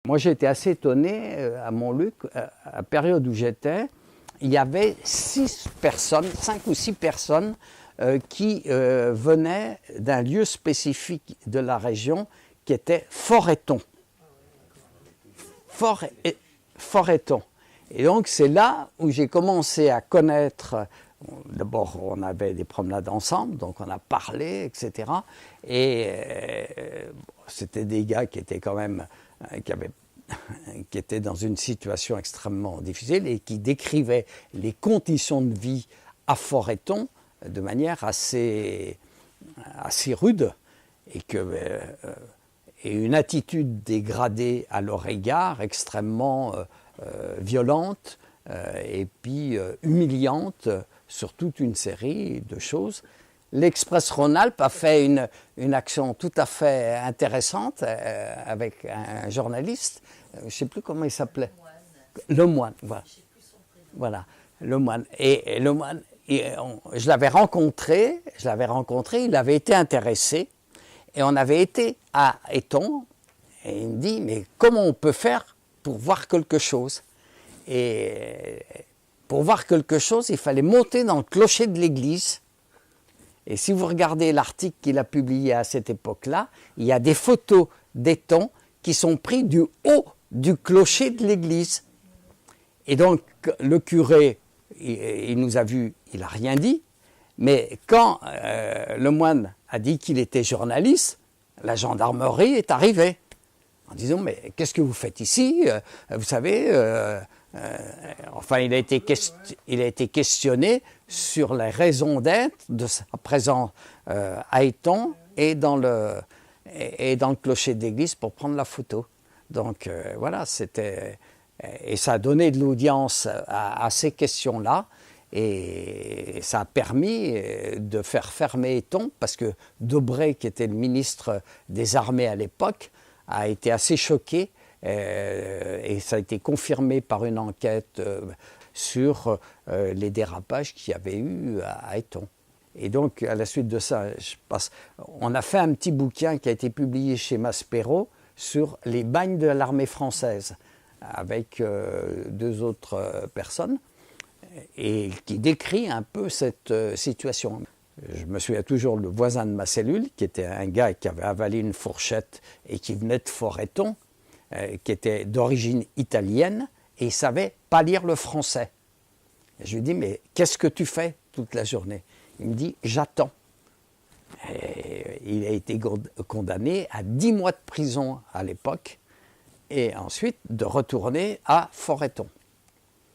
Moi, j'ai été assez étonné à Montluc, à la période où j'étais, il y avait 5 ou 6 personnes qui venaient d'un lieu spécifique de la région qui était Forêton. Forêton. Et donc, c'est là où j'ai commencé à connaître. D'abord, on avait des promenades ensemble, donc on a parlé, etc. Et c'était des gars qui étaient quand même, qui étaient dans une situation extrêmement difficile et qui décrivaient les conditions de vie à Forêton de manière assez rude et une attitude dégradée à leur égard extrêmement violente et puis humiliante sur toute une série de choses. L'Express Rhône-Alpes a fait une action tout à fait intéressante avec un journaliste, je ne sais plus comment il s'appelait. Le Moine, voilà. Voilà, Le Moine. Et Le Moine, je l'avais rencontré, il avait été intéressé, et on avait été à Éton, et il me dit, mais comment on peut faire pour voir quelque chose? Et pour voir quelque chose, il fallait monter dans le clocher de l'église. Et si vous regardez l'article qu'il a publié à cette époque-là, il y a des photos d'Éton qui sont prises du haut du clocher de l'église. Et donc, le curé, il nous a vus, il n'a rien dit. Mais quand le moine a dit qu'il était journaliste, la gendarmerie est arrivée en disant « Mais qu'est-ce que vous faites ici? Vous savez, enfin, il a été questionné sur les raisons d'être de sa présence à Éton et dans le clocher de l'église pour prendre la photo. » Donc voilà, et ça a donné de l'audience à ces questions-là. Et ça a permis de faire fermer Éton, parce que Debré, qui était le ministre des Armées à l'époque, a été assez choqué, et ça a été confirmé par une enquête sur les dérapages qu'il y avait eu à Éton. Et donc, à la suite de ça, on a fait un petit bouquin qui a été publié chez Maspero sur les bagnes de l'armée française, avec 2 autres personnes, et qui décrit un peu cette situation. Je me souviens toujours le voisin de ma cellule, qui était un gars qui avait avalé une fourchette et qui venait de Forêton, qui était d'origine italienne, et il ne savait pas lire le français. Et je lui dis, mais qu'est-ce que tu fais toute la journée? Il me dit, j'attends. Et il a été condamné à 10 mois de prison à l'époque, et ensuite de retourner à Forêton.